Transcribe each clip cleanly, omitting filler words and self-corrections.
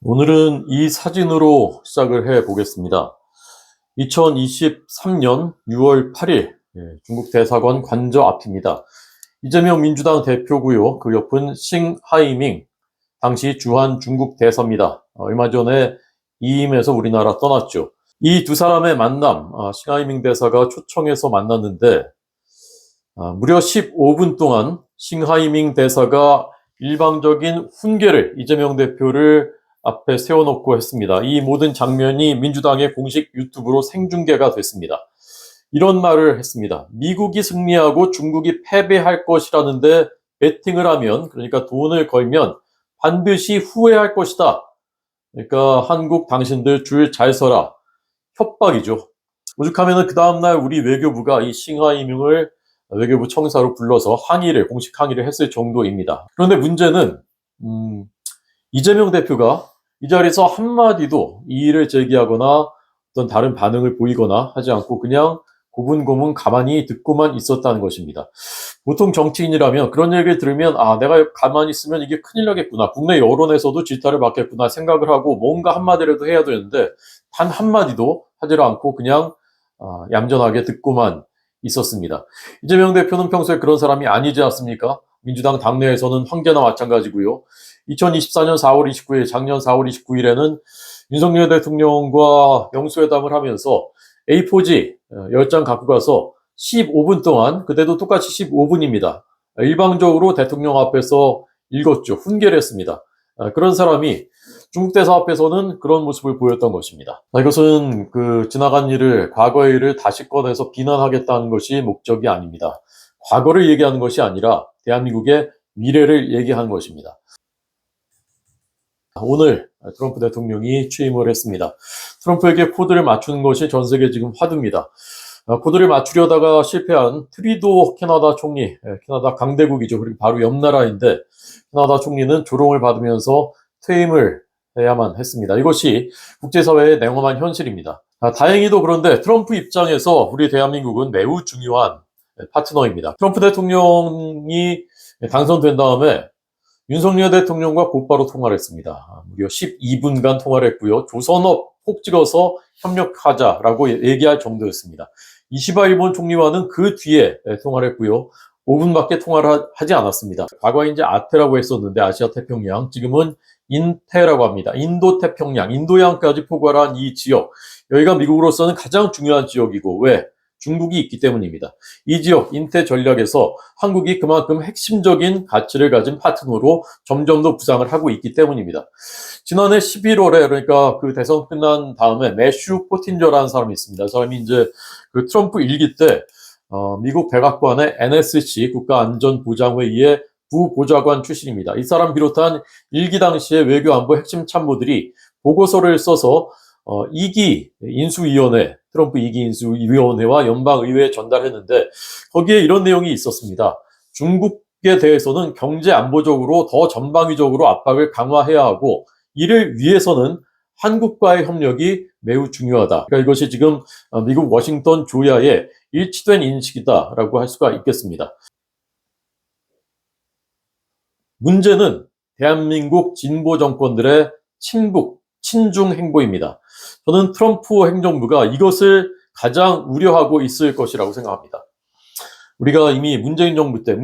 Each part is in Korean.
오늘은 이 사진으로 시작을 해 보겠습니다. 2023년 6월 8일 중국 대사관 관저 앞입니다. 이재명 민주당 대표고요. 그 옆은 싱하이밍 당시 주한 중국 대사입니다. 얼마 전에 이임해서 우리나라 떠났죠. 이 두 사람의 만남, 싱하이밍 대사가 초청해서 만났는데 무려 15분 동안 싱하이밍 대사가 일방적인 훈계를 이재명 대표를 앞에 세워놓고 했습니다. 이 모든 장면이 민주당의 공식 유튜브로 생중계가 됐습니다. 이런 말을 했습니다. 미국이 승리하고 중국이 패배할 것이라는데 베팅을 하면, 그러니까 돈을 걸면 반드시 후회할 것이다. 그러니까 한국 당신들 줄 잘 서라. 협박이죠. 오죽하면은 그 다음날 우리 외교부가 이 싱하이밍을 외교부 청사로 불러서 공식 항의를 했을 정도입니다. 그런데 문제는 이재명 대표가 이 자리에서 한마디도 이의를 제기하거나 어떤 다른 반응을 보이거나 하지 않고 그냥 고분고분 가만히 듣고만 있었다는 것입니다. 보통 정치인이라면 그런 얘기를 들으면 내가 가만히 있으면 이게 큰일 나겠구나. 국내 여론에서도 질타를 받겠구나 생각을 하고 뭔가 한마디라도 해야 되는데 단 한마디도 하지 않고 그냥 얌전하게 듣고만 있었습니다. 이재명 대표는 평소에 그런 사람이 아니지 않습니까? 민주당 당내에서는 황제나 마찬가지고요. 2024년 4월 29일, 작년 4월 29일에는 윤석열 대통령과 영수회담을 하면서 A4지 10장 갖고 가서 15분 동안, 그때도 똑같이 15분입니다. 일방적으로 대통령 앞에서 읽었죠. 훈계를 했습니다. 그런 사람이 중국 대사 앞에서는 그런 모습을 보였던 것입니다. 이것은 지나간 일을, 과거의 일을 다시 꺼내서 비난하겠다는 것이 목적이 아닙니다. 과거를 얘기하는 것이 아니라 대한민국의 미래를 얘기하는 것입니다. 오늘 트럼프 대통령이 취임을 했습니다. 트럼프에게 코드를 맞추는 것이 전 세계 지금 화두입니다. 코드를 맞추려다가 실패한 트리도 캐나다 총리, 캐나다 강대국이죠. 그리고 바로 옆 나라인데 캐나다 총리는 조롱을 받으면서 퇴임을 해야만 했습니다. 이것이 국제사회의 냉엄한 현실입니다. 다행히도 그런데 트럼프 입장에서 우리 대한민국은 매우 중요한 파트너입니다. 트럼프 대통령이 당선된 다음에 윤석열 대통령과 곧바로 통화를 했습니다. 무려 12분간 통화를 했고요. 조선업 콕 찍어서 협력하자라고 얘기할 정도였습니다. 이시바 일본 총리와는 그 뒤에 통화를 했고요. 5분밖에 통화를 하지 않았습니다. 과거에 이제 아태라고 했었는데 아시아 태평양, 지금은 인태라고 합니다. 인도 태평양, 인도양까지 포괄한 이 지역, 여기가 미국으로서는 가장 중요한 지역이고, 왜? 중국이 있기 때문입니다. 이 지역 인태 전략에서 한국이 그만큼 핵심적인 가치를 가진 파트너로 점점 더 부상을 하고 있기 때문입니다. 지난해 11월에 그러니까 그 대선 끝난 다음에 매슈 포틴저라는 사람이 있습니다. 그 사람이 이제 그 트럼프 일기 때 미국 백악관의 NSC 국가안전보장회의의 부보좌관 출신입니다. 이 사람 비롯한 일기 당시의 외교안보 핵심 참모들이 보고서를 써서 2기 인수위원회, 트럼프 2기 인수위원회와 연방의회에 전달했는데 거기에 이런 내용이 있었습니다. 중국에 대해서는 경제 안보적으로 더 전방위적으로 압박을 강화해야 하고 이를 위해서는 한국과의 협력이 매우 중요하다. 그러니까 이것이 지금 미국 워싱턴 조야의 일치된 인식이다라고 할 수가 있겠습니다. 문제는 대한민국 진보 정권들의 친중 행보입니다. 저는 트럼프 행정부가 이것을 가장 우려하고 있을 것이라고 생각합니다. 우리가 이미 문재인 정부 때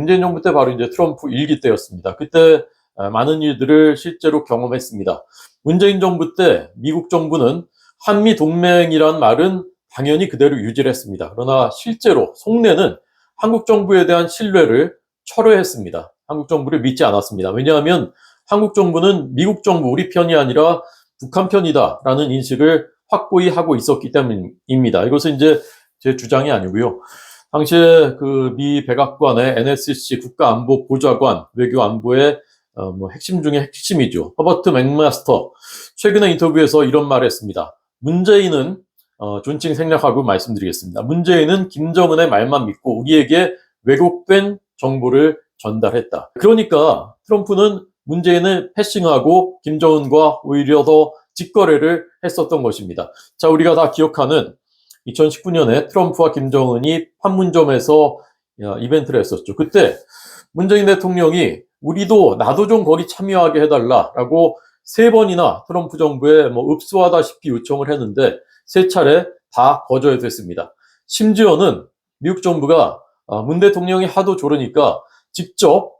바로 이제 트럼프 일기 때였습니다. 그때 많은 일들을 실제로 경험했습니다. 문재인 정부 때 미국 정부는 한미 동맹이란 말은 당연히 그대로 유지를 했습니다. 그러나 실제로 속내는 한국 정부에 대한 신뢰를 철회했습니다. 한국 정부를 믿지 않았습니다. 왜냐하면 한국 정부는 미국 정부, 우리 편이 아니라 북한 편이다라는 인식을 확고히 하고 있었기 때문입니다. 이것은 이제 제 주장이 아니고요. 당시에 그 미 백악관의 NSC 국가안보보좌관, 외교안보의 핵심 중에 핵심이죠. 허버트 맥마스터. 최근에 인터뷰에서 이런 말을 했습니다. 문재인은 존칭 생략하고 말씀드리겠습니다. 문재인은 김정은의 말만 믿고 우리에게 왜곡된 정보를 전달했다. 그러니까 트럼프는 문재인을 패싱하고 김정은과 오히려 더 직거래를 했었던 것입니다. 자, 우리가 다 기억하는 2019년에 트럼프와 김정은이 판문점에서 이벤트를 했었죠. 그때 문재인 대통령이 나도 좀 거기 참여하게 해달라라고 3번이나 트럼프 정부에 읍수하다시피 요청을 했는데 3차례 다 거절됐습니다. 심지어는 미국 정부가 문 대통령이 하도 조르니까 직접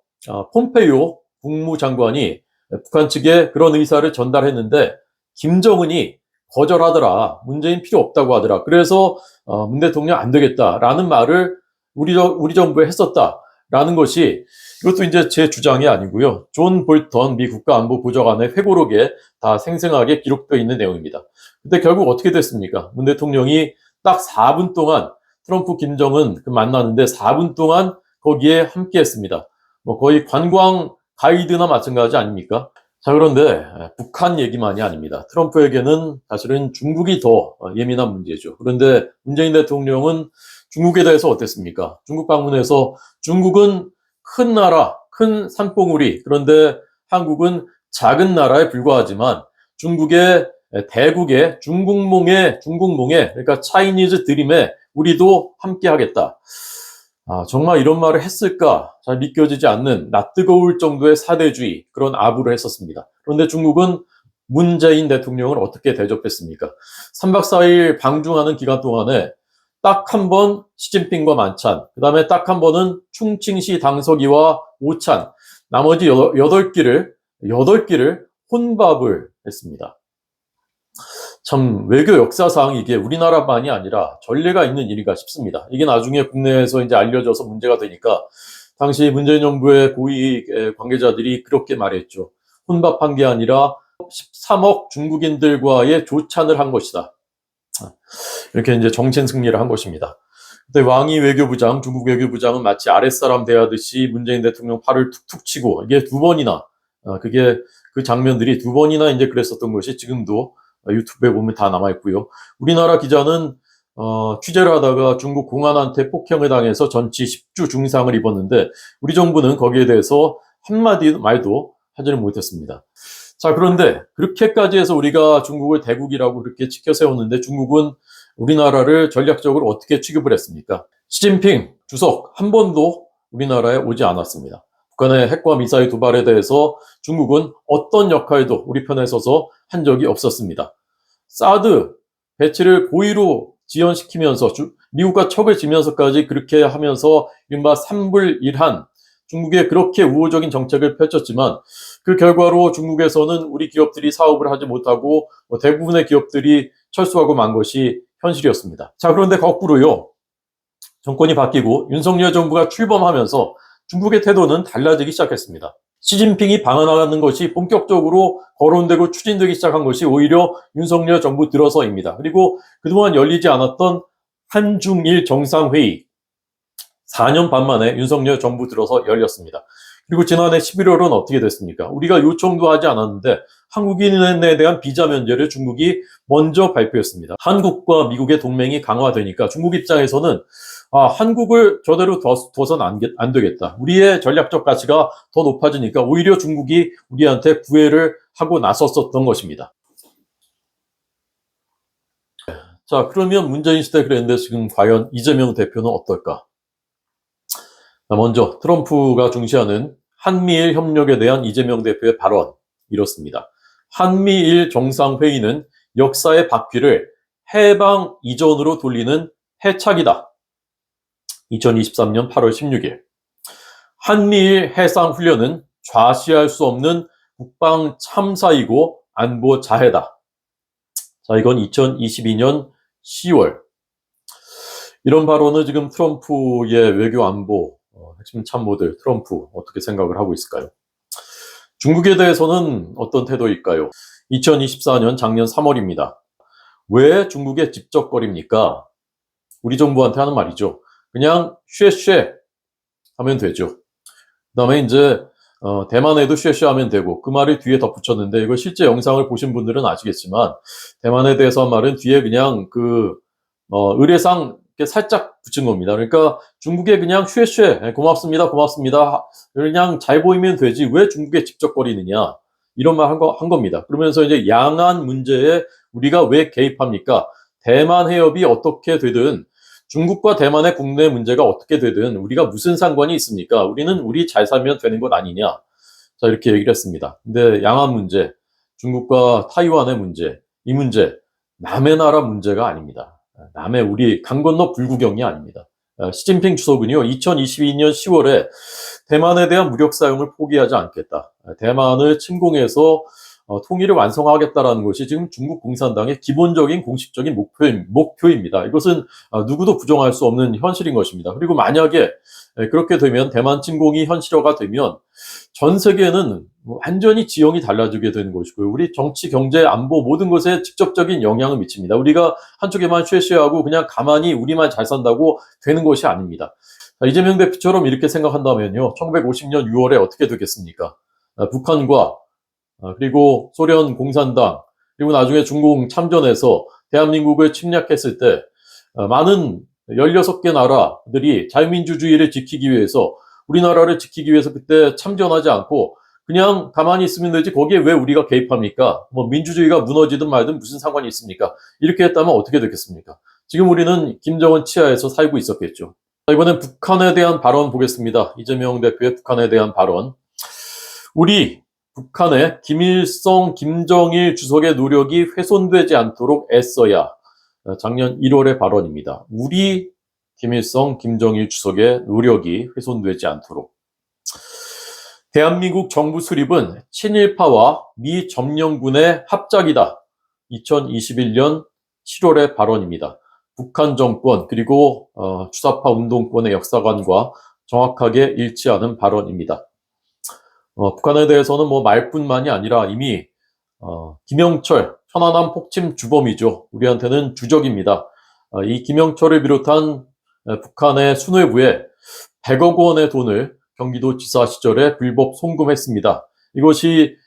폼페이오 국무장관이 북한 측에 그런 의사를 전달했는데 김정은이 거절하더라. 문재인 필요 없다고 하더라. 그래서 문 대통령 안 되겠다라는 말을 우리 정부에 했었다라는 것이, 이것도 이제 제 주장이 아니고요. 존 볼턴 미 국가안보보좌관의 회고록에 다 생생하게 기록되어 있는 내용입니다. 근데 결국 어떻게 됐습니까? 문 대통령이 딱 4분 동안 트럼프 김정은 만나는데 4분 동안 거기에 함께 했습니다. 거의 관광 가이드나 마찬가지 아닙니까? 자, 그런데 북한 얘기만이 아닙니다. 트럼프에게는 사실은 중국이 더 예민한 문제죠. 그런데 문재인 대통령은 중국에 대해서 어땠습니까? 중국 방문해서 중국은 큰 나라, 큰 산봉우리, 그런데 한국은 작은 나라에 불과하지만 중국의 대국의 중국몽에, 그러니까 차이니즈 드림에 우리도 함께 하겠다. 정말 이런 말을 했을까? 잘 믿겨지지 않는 낯뜨거울 정도의 사대주의, 그런 아부를 했었습니다. 그런데 중국은 문재인 대통령을 어떻게 대접했습니까? 3박 4일 방중하는 기간 동안에 딱 한 번 시진핑과 만찬, 그 다음에 딱 한 번은 충칭시 당서기와 오찬, 나머지 8끼를 혼밥을 했습니다. 참 외교 역사상 이게 우리나라만이 아니라 전례가 있는 일인가 싶습니다. 이게 나중에 국내에서 이제 알려져서 문제가 되니까 당시 문재인 정부의 고위 관계자들이 그렇게 말했죠. 혼밥한 게 아니라 13억 중국인들과의 조찬을 한 것이다. 이렇게 이제 정신 승리를 한 것입니다. 그때 왕이 외교부장, 중국 외교부장은 마치 아랫사람 대하듯이 문재인 대통령 팔을 툭툭 치고, 이게 2번이나, 그게 그 장면들이 2번이나 이제 그랬었던 것이 지금도 유튜브에 보면 다 남아있고요. 우리나라 기자는 취재를 하다가 중국 공안한테 폭행을 당해서 전치 10주 중상을 입었는데 우리 정부는 거기에 대해서 한마디 말도 하지는 못했습니다. 자, 그런데 그렇게까지 해서 우리가 중국을 대국이라고 그렇게 치켜 세웠는데 중국은 우리나라를 전략적으로 어떻게 취급을 했습니까? 시진핑 주석 한 번도 우리나라에 오지 않았습니다. 북한의 핵과 미사일 도발에 대해서 중국은 어떤 역할도 우리 편에 서서 한 적이 없었습니다. 사드 배치를 고의로 지연시키면서 미국과 척을 지면서까지 그렇게 하면서 이른바 3불1한 중국에 그렇게 우호적인 정책을 펼쳤지만 그 결과로 중국에서는 우리 기업들이 사업을 하지 못하고 대부분의 기업들이 철수하고 만 것이 현실이었습니다. 자, 그런데 거꾸로요. 정권이 바뀌고 윤석열 정부가 출범하면서 중국의 태도는 달라지기 시작했습니다. 시진핑이 방한하는 것이 본격적으로 거론되고 추진되기 시작한 것이 오히려 윤석열 정부 들어서입니다. 그리고 그동안 열리지 않았던 한중일 정상회의 4년 반 만에 윤석열 정부 들어서 열렸습니다. 그리고 지난해 11월은 어떻게 됐습니까? 우리가 요청도 하지 않았는데 한국인에 대한 비자 면제를 중국이 먼저 발표했습니다. 한국과 미국의 동맹이 강화되니까 중국 입장에서는 한국을 저대로 둬선 안 되겠다. 우리의 전략적 가치가 더 높아지니까 오히려 중국이 우리한테 구애를 하고 나섰었던 것입니다. 자, 그러면 문재인 시대 그랬는데 지금 과연 이재명 대표는 어떨까? 먼저 트럼프가 중시하는 한미일 협력에 대한 이재명 대표의 발언 이렇습니다. 한미일 정상회의는 역사의 바퀴를 해방 이전으로 돌리는 해착이다. 2023년 8월 16일. 한미일 해상훈련은 좌시할 수 없는 국방 참사이고 안보 자해다. 자, 이건 2022년 10월. 이런 발언을 지금 트럼프의 외교 안보 핵심 참모들 트럼프 어떻게 생각을 하고 있을까요? 중국에 대해서는 어떤 태도일까요? 2024년 작년 3월입니다. 왜 중국에 집적거립니까? 우리 정부한테 하는 말이죠. 그냥 쉐쉐 하면 되죠. 그 다음에 이제 대만에도 쉐쉐 하면 되고 그 말을 뒤에 덧붙였는데 이거 실제 영상을 보신 분들은 아시겠지만 대만에 대해서 한 말은 뒤에 그냥 의례상 이렇게 살짝 붙인 겁니다. 그러니까 중국에 그냥 쉐쉐 고맙습니다 그냥 잘 보이면 되지 왜 중국에 집적거리느냐 이런 말 한 겁니다. 그러면서 이제 양안 문제에 우리가 왜 개입합니까? 대만 해협이 어떻게 되든 중국과 대만의 국내 문제가 어떻게 되든 우리가 무슨 상관이 있습니까? 우리는 우리 잘 살면 되는 것 아니냐. 자, 이렇게 얘기를 했습니다. 근데 양안 문제. 중국과 타이완의 문제, 이 문제 남의 나라 문제가 아닙니다. 남의 우리 강 건너 불구경이 아닙니다. 시진핑 주석은요, 2022년 10월에 대만에 대한 무력 사용을 포기하지 않겠다. 대만을 침공해서 통일을 완성하겠다라는 것이 지금 중국 공산당의 기본적인 공식적인 목표입니다. 이것은 누구도 부정할 수 없는 현실인 것입니다. 그리고 만약에 그렇게 되면 대만 침공이 현실화가 되면 전 세계는 완전히 지형이 달라지게 되는 것이고요. 우리 정치, 경제, 안보 모든 것에 직접적인 영향을 미칩니다. 우리가 한쪽에만 쉐쉐하고 그냥 가만히 우리만 잘 산다고 되는 것이 아닙니다. 이재명 대표처럼 이렇게 생각한다면요. 1950년 6월에 어떻게 되겠습니까? 북한과 그리고 소련 공산당 그리고 나중에 중국 참전해서 대한민국을 침략했을 때 많은 16개 나라들이 자유민주주의를 지키기 위해서 우리나라를 지키기 위해서 그때 참전하지 않고 그냥 가만히 있으면 되지 거기에 왜 우리가 개입합니까? 뭐 민주주의가 무너지든 말든 무슨 상관이 있습니까? 이렇게 했다면 어떻게 됐겠습니까? 지금 우리는 김정은 치하에서 살고 있었겠죠. 이번엔 북한에 대한 발언 보겠습니다. 이재명 대표의 북한에 대한 발언. 우리 북한의 김일성, 김정일 주석의 노력이 훼손되지 않도록 애써야. 작년 1월의 발언입니다. 우리 김일성, 김정일 주석의 노력이 훼손되지 않도록. 대한민국 정부 수립은 친일파와 미 점령군의 합작이다. 2021년 7월의 발언입니다. 북한 정권 그리고 주사파 운동권의 역사관과 정확하게 일치하는 발언입니다. 북한에 대해서는 뭐 말뿐만이 아니라 이미 김영철 천안함 폭침 주범이죠. 우리한테는 주적입니다. 이 김영철을 비롯한 북한의 수뇌부에 100억 원의 돈을 경기도 지사 시절에 불법 송금했습니다. 이것이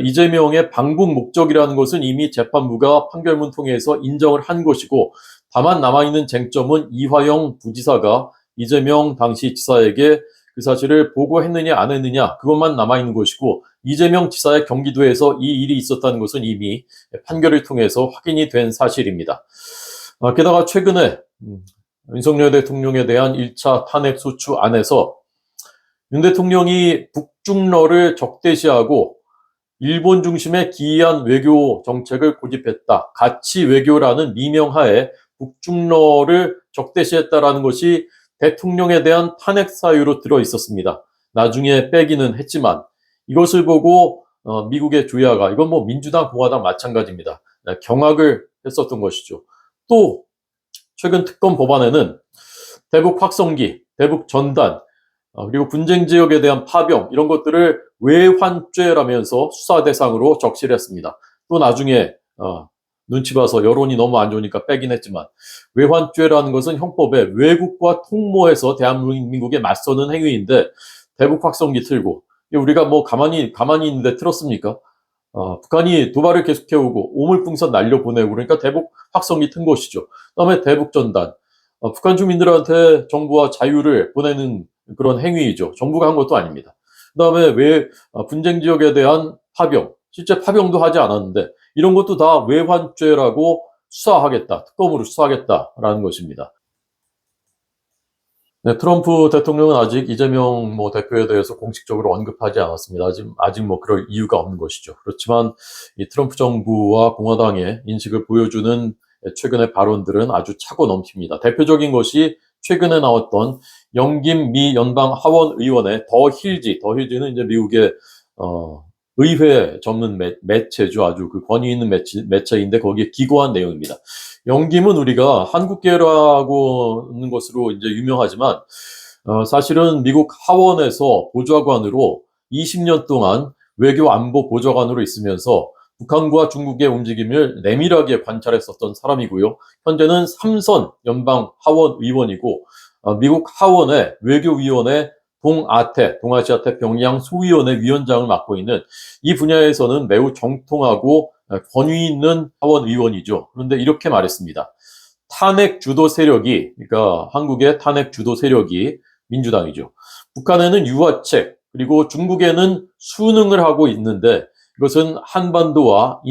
이재명의 방북 목적이라는 것은 이미 재판부가 판결문 통해서 인정을 한 것이고 다만 남아있는 쟁점은 이화영 부지사가 이재명 당시 지사에게 그 사실을 보고했느냐 안 했느냐 그것만 남아있는 것이고 이재명 지사의 경기도에서 이 일이 있었다는 것은 이미 판결을 통해서 확인이 된 사실입니다. 게다가 최근에 윤석열 대통령에 대한 1차 탄핵 소추 안에서 윤 대통령이 북중러를 적대시하고 일본 중심의 기이한 외교 정책을 고집했다. 가치 외교라는 미명하에 북중러를 적대시했다라는 것이 대통령에 대한 탄핵 사유로 들어 있었습니다. 나중에 빼기는 했지만 이것을 보고 미국의 조야가 이건 뭐 민주당, 공화당 마찬가지입니다. 경악을 했었던 것이죠. 또 최근 특검 법안에는 대북 확성기, 대북 전단, 그리고 분쟁 지역에 대한 파병 이런 것들을 외환죄라면서 수사 대상으로 적시했습니다. 또 나중에 눈치 봐서 여론이 너무 안 좋으니까 빼긴 했지만 외환죄라는 것은 형법에 외국과 통모해서 대한민국에 맞서는 행위인데 대북 확성기 틀고 우리가 뭐 가만히 있는데 틀었습니까? 북한이 도발을 계속해오고 오물풍선 날려보내고 그러니까 대북 확성기 튼 것이죠. 그다음에 대북 전단. 북한 주민들한테 정부와 자유를 보내는 그런 행위이죠. 정부가 한 것도 아닙니다. 그다음에 분쟁 지역에 대한 파병, 실제 파병도 하지 않았는데 이런 것도 다 외환죄라고 수사하겠다, 특검으로 수사하겠다라는 것입니다. 네, 트럼프 대통령은 아직 이재명 대표에 대해서 공식적으로 언급하지 않았습니다. 아직 그럴 이유가 없는 것이죠. 그렇지만 이 트럼프 정부와 공화당의 인식을 보여주는 최근의 발언들은 아주 차고 넘칩니다. 대표적인 것이 최근에 나왔던 영김 미 연방 하원 의원의 더 힐즈는 이제 미국의 의회 전문 매체죠. 아주 그 권위 있는 매체인데 거기에 기고한 내용입니다. 영김은 우리가 한국계라고 하는 것으로 이제 유명하지만 사실은 미국 하원에서 보좌관으로 20년 동안 외교 안보 보좌관으로 있으면서 북한과 중국의 움직임을 내밀하게 관찰했었던 사람이고요. 현재는 3선 연방 하원 의원이고 미국 하원의 외교위원회 동아시아 태평양 소위원회 위원장을 맡고 있는 이 분야에서는 매우 정통하고 권위 있는 하원 의원이죠. 그런데 이렇게 말했습니다. 탄핵 주도 세력이, 그러니까 한국의 탄핵 주도 세력이 민주당이죠. 북한에는 유화책, 그리고 중국에는 수능을 하고 있는데 이것은 한반도와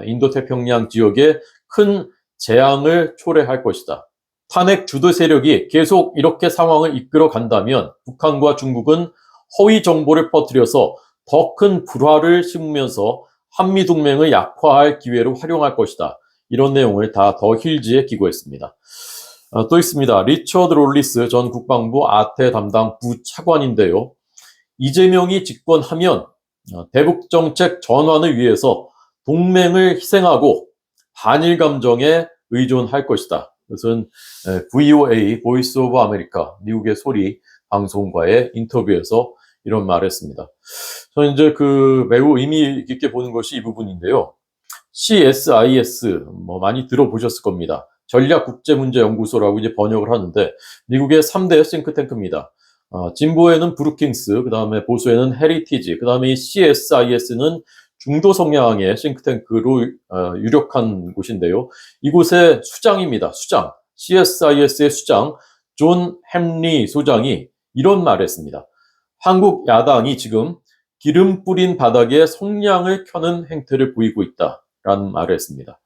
인도태평양 지역에 큰 재앙을 초래할 것이다. 탄핵 주도 세력이 계속 이렇게 상황을 이끌어 간다면 북한과 중국은 허위 정보를 퍼뜨려서 더 큰 불화를 심으면서 한미 동맹을 약화할 기회로 활용할 것이다. 이런 내용을 다 더 힐즈에 기고했습니다. 또 있습니다. 리처드 롤리스 전 국방부 아태 담당 부차관인데요. 이재명이 집권하면 대북 정책 전환을 위해서 동맹을 희생하고 반일 감정에 의존할 것이다. 이것은 VOA, 보이스 오브 아메리카, 미국의 소리 방송과의 인터뷰에서 이런 말을 했습니다. 저는 이제 매우 의미 깊게 보는 것이 이 부분인데요. CSIS 많이 들어보셨을 겁니다. 전략국제문제연구소라고 이제 번역을 하는데 미국의 3대 싱크탱크입니다. 진보에는 브루킹스, 그 다음에 보수에는 헤리티지, 그 다음에 이 CSIS는 중도 성향의 싱크탱크로 유력한 곳인데요. 이곳의 수장입니다. 수장. CSIS의 수장 존 햄리 소장이 이런 말을 했습니다. 한국 야당이 지금 기름 뿌린 바닥에 성냥을 켜는 행태를 보이고 있다라는 말을 했습니다.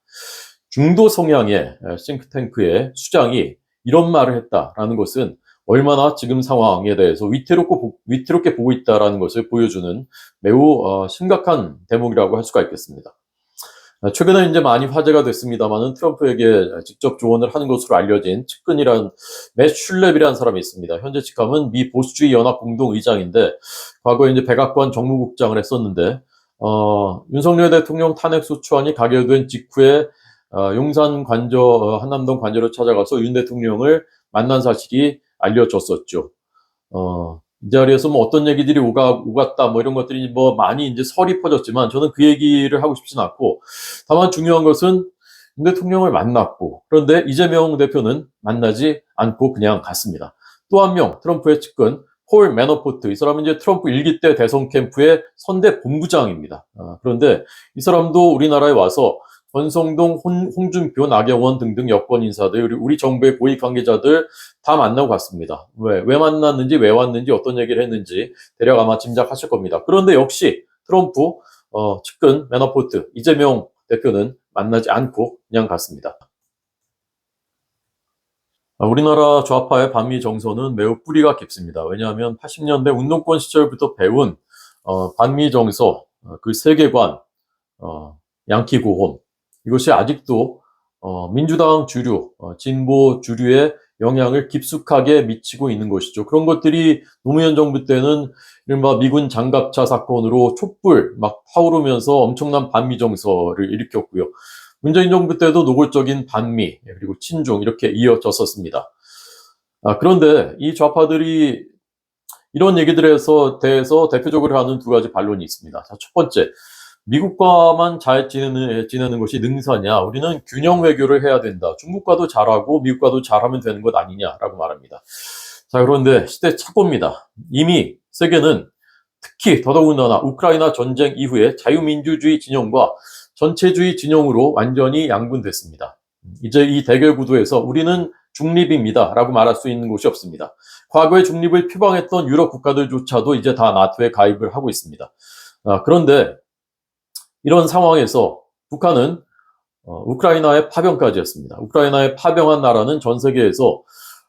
중도 성향의 싱크탱크의 수장이 이런 말을 했다라는 것은 얼마나 지금 상황에 대해서 위태롭게 보고 있다라는 것을 보여주는 매우 심각한 대목이라고 할 수가 있겠습니다. 최근에 이제 많이 화제가 됐습니다만은 트럼프에게 직접 조언을 하는 것으로 알려진 측근이란 맷 슐랩이라는 사람이 있습니다. 현재 직함은 미 보수주의 연합 공동의장인데 과거에 이제 백악관 정무국장을 했었는데 윤석열 대통령 탄핵소추안이 가결된 직후에 용산 한남동 관저를 찾아가서 윤 대통령을 만난 사실이 알려졌었죠. 이 자리에서 어떤 얘기들이 오갔다 이런 것들이 많이 이제 설이 퍼졌지만 저는 그 얘기를 하고 싶진 않고 다만 중요한 것은 윤 대통령을 만났고 그런데 이재명 대표는 만나지 않고 그냥 갔습니다. 또 한 명 트럼프의 측근 폴 매너포트, 이 사람은 이제 트럼프 1기 때 대선 캠프의 선대 본부장입니다. 그런데 이 사람도 우리나라에 와서 권성동, 홍준표, 나경원 등등 여권 인사들, 우리 정부의 고위 관계자들 다 만나고 갔습니다. 왜 만났는지, 왜 왔는지, 어떤 얘기를 했는지 대략 아마 짐작하실 겁니다. 그런데 역시 트럼프 측근 매너포트, 이재명 대표는 만나지 않고 그냥 갔습니다. 우리나라 좌파의 반미 정서는 매우 뿌리가 깊습니다. 왜냐하면 80년대 운동권 시절부터 배운 반미 정서, 그 세계관, 양키 고홈, 이것이 아직도 민주당 주류, 진보 주류의 영향을 깊숙하게 미치고 있는 것이죠. 그런 것들이 노무현 정부 때는 이른바 미군 장갑차 사건으로 촛불 막 타오르면서 엄청난 반미 정서를 일으켰고요. 문재인 정부 때도 노골적인 반미 그리고 친중 이렇게 이어졌었습니다. 그런데 이 좌파들이 이런 얘기들에 대해서 대표적으로 하는 두 가지 반론이 있습니다. 자, 첫 번째, 미국과만 잘 지내는 것이 능사냐? 우리는 균형 외교를 해야 된다. 중국과도 잘하고 미국과도 잘하면 되는 것 아니냐라고 말합니다. 자, 그런데 시대착오입니다. 이미 세계는 특히 더더군다나 우크라이나 전쟁 이후에 자유민주주의 진영과 전체주의 진영으로 완전히 양분됐습니다. 이제 이 대결 구도에서 우리는 중립입니다 라고 말할 수 있는 곳이 없습니다. 과거에 중립을 표방했던 유럽 국가들조차도 이제 다 나토에 가입을 하고 있습니다. 그런데 이런 상황에서 북한은 우크라이나의 파병까지였습니다. 우크라이나에 파병한 나라는 전 세계에서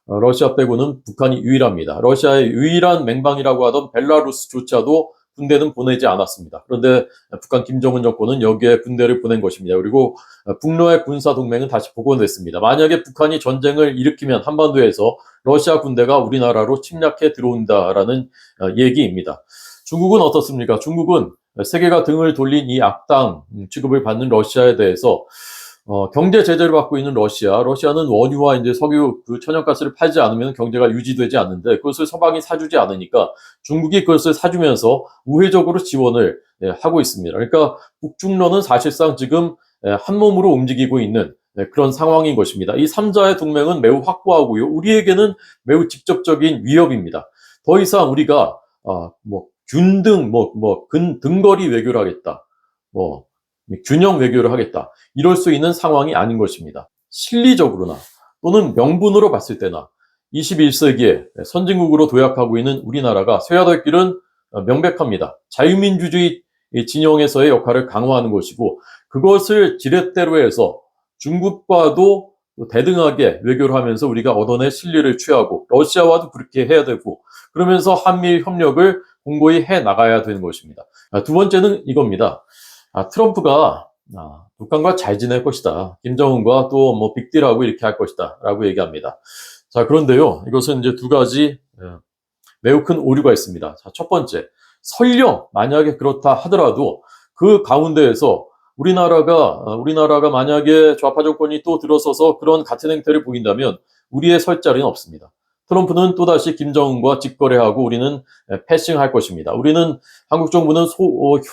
러시아 빼고는 북한이 유일합니다. 러시아의 유일한 맹방이라고 하던 벨라루스조차도 군대는 보내지 않았습니다. 그런데 북한 김정은 정권은 여기에 군대를 보낸 것입니다. 그리고 북러의 군사동맹은 다시 복원됐습니다. 만약에 북한이 전쟁을 일으키면 한반도에서 러시아 군대가 우리나라로 침략해 들어온다라는 얘기입니다. 중국은 어떻습니까? 중국은 세계가 등을 돌린 이 악당 취급을 받는 러시아에 대해서 경제 제재를 받고 있는 러시아는 원유와 이제 석유 천연가스를 팔지 않으면 경제가 유지되지 않는데 그것을 서방이 사주지 않으니까 중국이 그것을 사주면서 우회적으로 지원을 하고 있습니다. 그러니까 북중러는 사실상 지금 한 몸으로 움직이고 있는 그런 상황인 것입니다. 이 3자의 동맹은 매우 확고하고요. 우리에게는 매우 직접적인 위협입니다. 더 이상 우리가 등거리 외교를 하겠다. 균형 외교를 하겠다. 이럴 수 있는 상황이 아닌 것입니다. 실리적으로나 또는 명분으로 봤을 때나 21세기에 선진국으로 도약하고 있는 우리나라가 쇠야 될 길은 명백합니다. 자유민주주의 진영에서의 역할을 강화하는 것이고 그것을 지렛대로 해서 중국과도 대등하게 외교를 하면서 우리가 얻어낼 실리를 취하고 러시아와도 그렇게 해야 되고 그러면서 한미 협력을 공고히 해 나가야 되는 것입니다. 두 번째는 이겁니다. 트럼프가 북한과 잘 지낼 것이다. 김정은과 또 뭐 빅딜하고 이렇게 할 것이다. 라고 얘기합니다. 자, 그런데요. 이것은 이제 두 가지 매우 큰 오류가 있습니다. 자, 첫 번째, 설령 만약에 그렇다 하더라도 그 가운데에서 우리나라가 만약에 좌파 정권이 또 들어서서 그런 같은 행태를 보인다면 우리의 설 자리는 없습니다. 트럼프는 또다시 김정은과 직거래하고 우리는 패싱할 것입니다. 우리는 한국 정부는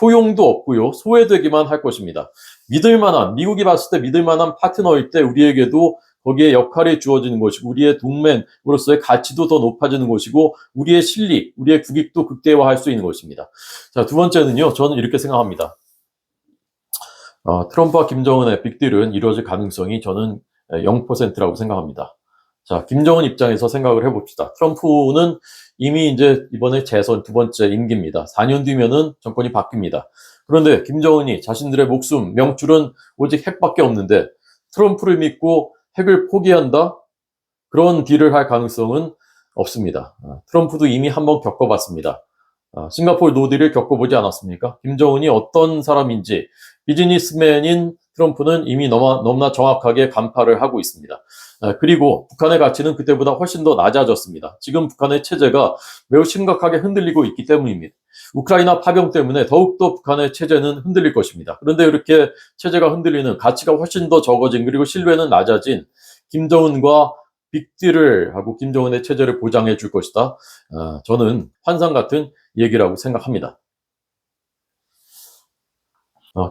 효용도 없고요. 소외되기만 할 것입니다. 미국이 봤을 때 믿을 만한 파트너일 때 우리에게도 거기에 역할이 주어지는 것이고 우리의 동맹으로서의 가치도 더 높아지는 것이고 우리의 실리, 우리의 국익도 극대화할 수 있는 것입니다. 자, 두 번째는요. 저는 이렇게 생각합니다. 트럼프와 김정은의 빅딜은 이루어질 가능성이 저는 0%라고 생각합니다. 자, 김정은 입장에서 생각을 해봅시다. 트럼프는 이미 이제 이번에 재선 두 번째 임기입니다. 4년 뒤면은 정권이 바뀝니다. 그런데 김정은이 자신들의 목숨, 명줄은 오직 핵밖에 없는데 트럼프를 믿고 핵을 포기한다? 그런 딜을 할 가능성은 없습니다. 트럼프도 이미 한번 겪어봤습니다. 싱가포르 노딜을 겪어보지 않았습니까? 김정은이 어떤 사람인지 비즈니스맨인 트럼프는 이미 너무나 정확하게 간파를 하고 있습니다. 그리고 북한의 가치는 그때보다 훨씬 더 낮아졌습니다. 지금 북한의 체제가 매우 심각하게 흔들리고 있기 때문입니다. 우크라이나 파병 때문에 더욱더 북한의 체제는 흔들릴 것입니다. 그런데 이렇게 체제가 흔들리는 가치가 훨씬 더 적어진 그리고 신뢰는 낮아진 김정은과 빅딜을 하고 김정은의 체제를 보장해 줄 것이다. 저는 환상 같은 얘기라고 생각합니다.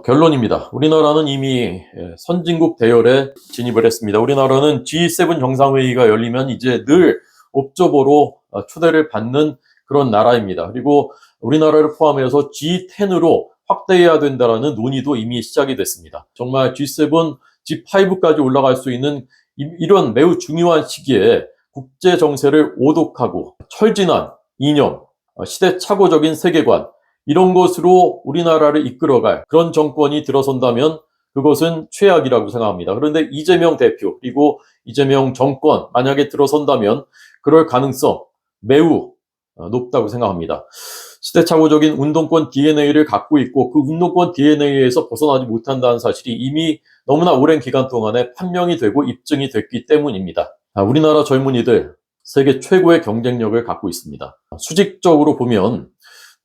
결론입니다. 우리나라는 이미 선진국 대열에 진입을 했습니다. 우리나라는 G7 정상회의가 열리면 이제 늘 옵저버로 초대를 받는 그런 나라입니다. 그리고 우리나라를 포함해서 G10으로 확대해야 된다라는 논의도 이미 시작이 됐습니다. 정말 G7, G5까지 올라갈 수 있는 이런 매우 중요한 시기에 국제 정세를 오독하고 철진한 이념, 시대착오적인 세계관 이런 것으로 우리나라를 이끌어갈 그런 정권이 들어선다면 그것은 최악이라고 생각합니다. 그런데 이재명 대표 그리고 이재명 정권 만약에 들어선다면 그럴 가능성 매우 높다고 생각합니다. 시대착오적인 운동권 DNA를 갖고 있고 그 운동권 DNA에서 벗어나지 못한다는 사실이 이미 너무나 오랜 기간 동안에 판명이 되고 입증이 됐기 때문입니다. 우리나라 젊은이들 세계 최고의 경쟁력을 갖고 있습니다. 수직적으로 보면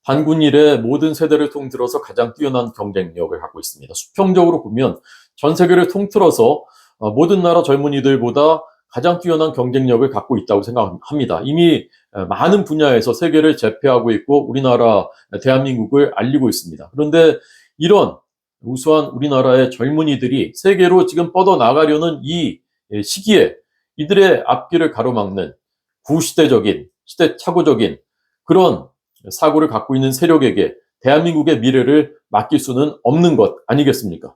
반군 이래 모든 세대를 통틀어서 가장 뛰어난 경쟁력을 갖고 있습니다. 수평적으로 보면 전 세계를 통틀어서 모든 나라 젊은이들보다 가장 뛰어난 경쟁력을 갖고 있다고 생각합니다. 이미 많은 분야에서 세계를 제패하고 있고 우리나라 대한민국을 알리고 있습니다. 그런데 이런 우수한 우리나라의 젊은이들이 세계로 지금 뻗어나가려는 이 시기에 이들의 앞길을 가로막는 구시대적인 시대착오적인 그런 사고를 갖고 있는 세력에게 대한민국의 미래를 맡길 수는 없는 것 아니겠습니까?